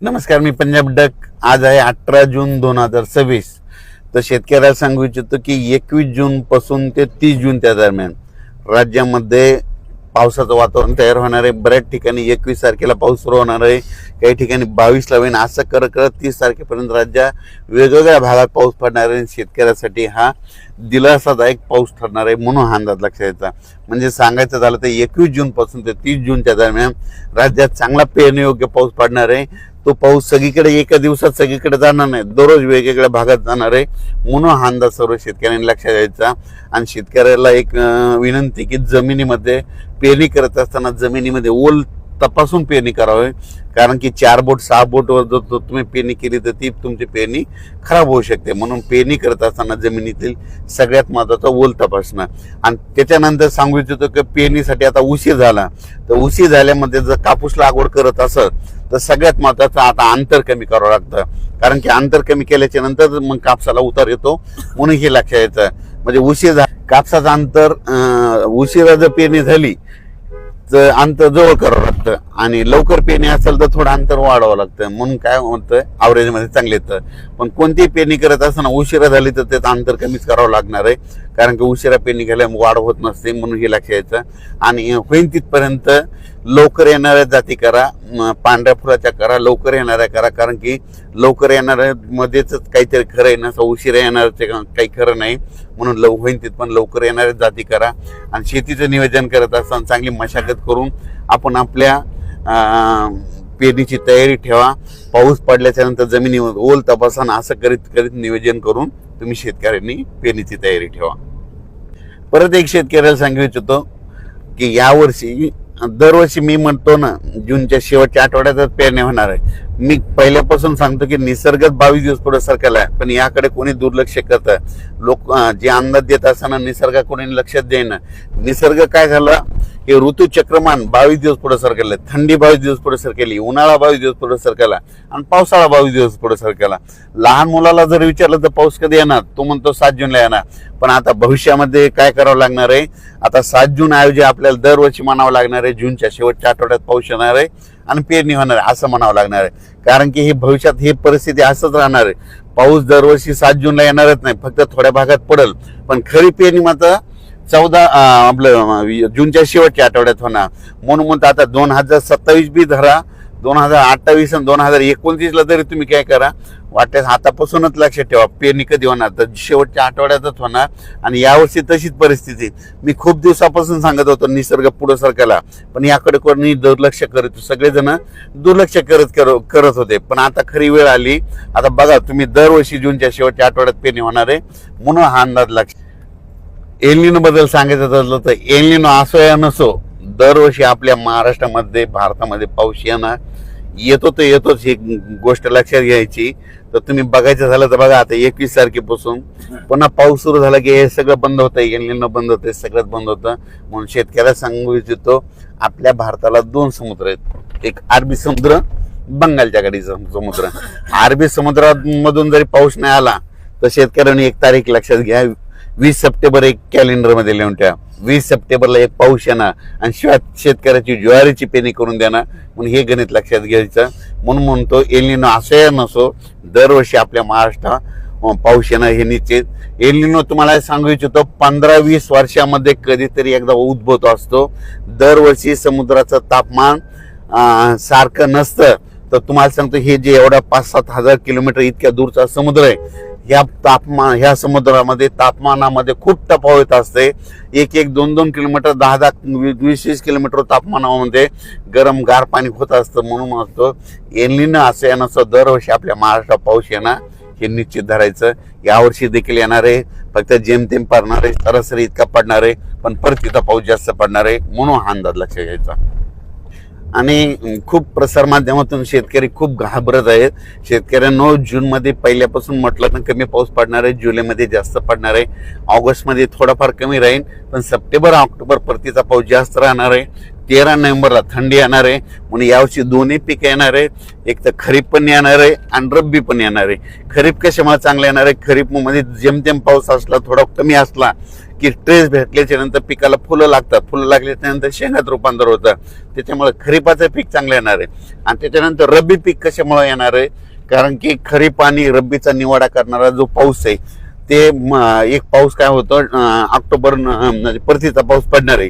नमस्कार, मी पंजाब डक. आज आहे 18 जून 2026. तर शेतकऱ्याला सांगू इच्छितो की 21 जून पासून ते 30 जून त्या दरम्यान राज्यामध्ये पावसाचं वातावरण तयार होणार आहे. बऱ्याच ठिकाणी 21 तारखेला पाऊस सुरू होणार आहे, काही ठिकाणी 22ला होईल. असं करत करत 30 तारखेपर्यंत राज्यात वेगवेगळ्या भागात पाऊस पडणार आहे. शेतकऱ्यासाठी हा दिलासादायक पाऊस ठरणार आहे म्हणून हा अंदाज लक्षात यायचा. म्हणजे सांगायचं झालं तर 21 जून पासून ते 30 जूनच्या दरम्यान राज्यात चांगला पेरणीयोग्य पाऊस पडणार आहे. तो पाऊस सगळीकडे एका दिवसात सगळीकडे जाणार नाही, दररोज वेगवेगळ्या भागात जाणार आहे म्हणून हा अंदाज सर्व शेतकऱ्यांनी लक्षात द्यायचा. आणि शेतकऱ्याला एक विनंती की जमिनीमध्ये पेरणी करत असताना जमिनीमध्ये ओल तपासून पेरणी करावी. कारण की 4 बोट 6 बोटवर जर तुम्ही पेरणी केली तर ती तुमची पेरणी खराब होऊ शकते. म्हणून पेरणी करत असताना जमिनीतील सगळ्यात महत्त्वाचा ओल तपासणं. आणि त्याच्यानंतर सांगू इच्छितो की पेरणीसाठी आता उशीर झाला तर उशीर झाल्यामध्ये जर कापूस लागवड करत असत तर सगळ्यात महत्त्वाचं आता अंतर कमी करावं लागतं. कारण की अंतर कमी केल्याच्या नंतर मग कापसाला उतार येतो म्हणून हे लक्षात यायचं. म्हणजे उशीर कापसाचं अंतर उशिरा जर पेरणी झाली तर अंतर जवळ करावं लागतं आणि लवकर पेरणी असेल तर थोडं अंतर वाढवावं लागतं. म्हणून काय होतं, ॲव्हरेजमध्ये चांगले येतं. पण कोणतीही पेरणी करत असताना उशिरा झाली तर त्याचं अंतर कमीच करावं लागणार आहे. कारण की उशिरा पेरणी केल्यामुळे वाढ होत नसते म्हणून हे लक्षात यायचं. आणि होईल तिथपर्यंत लवकर येणाऱ्या जाती करा, पांढऱ्या फुलाच्या करा, लवकर येणाऱ्या करा. कारण की लवकर येणाऱ्या मध्येच काहीतरी खरं आहे, नसं उशिरा येणाऱ्याचं काही खरं नाही. म्हणून होईल तिथं पण लवकर येणाऱ्या जाती करा. आणि शेतीचं नियोजन करत असताना चांगली मशागत करून आपण आपल्या पेरणीची तयारी ठेवा. पाऊस पडल्याच्या नंतर जमिनीवर ओल तपासा. असं करीत करीत नियोजन करून तुम्ही शेतकऱ्यांनी पेरणीची तयारी ठेवा. परत एक शेतकऱ्याला सांगू इच्छितो की यावर्षी दरवर्षी मी म्हणतो ना जूनच्या शेवटच्या आठवड्यातच पेरणी होणार आहे. मी पहिल्यापासून सांगतो की निसर्गात 22 दिवस पुढे सरकला आहे, पण याकडे कोणी दुर्लक्ष करतं. लोक जे अंदाज देत असताना निसर्गाकडे कोणी लक्षात देईना. निसर्ग काय झाला की ऋतुचक्रमान 22 दिवस पुढे सरकले, थंडी 22 दिवस पुढे सरकली, उन्हाळा 22 दिवस पुढे सरकला आणि पावसाळा 22 दिवस पुढे सरकला. लहान मुलाला जर विचारलं तर पाऊस कधी येणार, तो म्हणतो 7 जूनला येणार. पण आता भविष्यामध्ये काय करावं लागणार आहे, आता 7 जून ऐवजी आपल्याला दरवर्षी म्हणावं लागणार आहे जूनच्या शेवटच्या आठवड्यात पाऊस येणार आहे आणि पेरणी होणार आहे असं म्हणावं लागणार आहे. कारण की हे भविष्यात ही परिस्थिती असंच राहणार आहे. पाऊस दरवर्षी 7 जूनला येणारच नाही, फक्त थोड्या भागात पडेल. पण खरी पेरणी मात्र 14 आपलं जूनच्या शेवटच्या आठवड्यात होणार. म्हणून आता 2027 बी धरा, 2028 आणि 2029ला तरी तुम्ही काय करा, वाटल्यास आतापासूनच लक्षात ठेवा पेरणी कधी होणार तर शेवटच्या आठवड्यातच होणार. आणि यावर्षी तशीच परिस्थिती. मी खूप दिवसापासून सांगत होतो निसर्ग पुढे सरकला, पण याकडे कोणी दुर्लक्ष करत, सगळेजण दुर्लक्ष करत होते. पण आता खरी वेळ आली. आता बघा तुम्ही दरवर्षी जूनच्या शेवटच्या आठवड्यात पेरणी होणार आहे म्हणून हा अंदाज लक्ष. एल निनो बद्दल सांगायचं झालं तर एल निनो असो या नसो दरवर्षी आपल्या महाराष्ट्रामध्ये भारतामध्ये पाऊस येतो तर येतोच. ही गोष्ट लक्षात घ्यायची. तर तुम्ही बघायचं झालं तर बघा आता 21 तारखेपासून पुन्हा पाऊस सुरू झाला की हे सगळं बंद होतं, एल निनो बंद होतं, सगळंच बंद होतं. म्हणून शेतकऱ्याला सांगू इच्छितो आपल्या भारताला 2 समुद्र आहेत, एक अरबी समुद्र, बंगालच्या खाडीचा समुद्र. अरबी समुद्रामधून जरी पाऊस नाही आला तर शेतकऱ्यांनी एक तारीख लक्षात घ्या, 20 सप्टेंबर एक कॅलेंडरमध्ये लिहून ठेवा. 20 सप्टेंबरला एक पाऊस येणार आणि शिवाय शेतकऱ्याची ज्वारीची पेरणी करून देणार. म्हणून हे गणित लक्षात घ्यायचं. म्हणून म्हणतो एल निनो असो या नसो दरवर्षी आपल्या महाराष्ट्रात पाऊस येणं हे निश्चित. एल निनो तुम्हाला सांगू इच्छितो 15-20 वर्षामध्ये कधीतरी एकदा उद्भवतो असतो. दरवर्षी समुद्राचं तापमान सारखं नसतं. तर तुम्हाला सांगतो हे जे एवढा 5-7 हजार किलोमीटर इतक्या दूरचा समुद्र आहे, ह्या समुद्रामध्ये तापमानामध्ये खूप तफावत असते. 1-2 किलोमीटर 10-20 किलोमीटर तापमानामध्ये गरम गार पाणी होत असतं. म्हणून म्हणतो एल निनो असं येणं दरवर्षी आपल्या महाराष्ट्रात पाऊस येणार हे निश्चित धरायचं. यावर्षी देखील येणार आहे, फक्त जेमतेम पडणार आहे, सरासरी इतका पडणार आहे, पण परत इथं पाऊस जास्त पडणार आहे म्हणून हा अंदाज लक्षात घ्यायचा. आणि खूप प्रसारमाध्यमातून शेतकरी खूप घाबरत आहेत. शेतकऱ्यांनो जूनमध्ये पहिल्यापासून म्हटलं तर कमी पाऊस पडणार आहे, जुलैमध्ये जास्त पडणार आहे, ऑगस्टमध्ये थोडाफार कमी राहील, पण सप्टेंबर ऑक्टोबर परतीचा पाऊस जास्त राहणार आहे. 13 नोव्हेंबरला थंडी येणार आहे, म्हणून यावर्षी दोन्ही पीक येणार आहे. एक तर खरीप पण येणार आहे आणि रब्बी पण येणार आहे. खरीप कशामुळे चांगलं येणार आहे, खरीप मध्ये जेमतेम पाऊस असला, थोडा कमी असला की ट्रेस भेटल्याच्या नंतर पिकाला फुलं लागतात, फुलं लागल्याच्या नंतर शेंगात रूपांतर होतं. त्याच्यामुळे खरीपाचं पीक चांगलं येणार आहे. आणि त्याच्यानंतर रब्बी पीक कशामुळे येणार आहे, कारण की खरीप आणि रब्बीचा निवाडा करणारा जो पाऊस आहे ते एक पाऊस काय होतं, ऑक्टोबर परतीचा पाऊस पडणार आहे.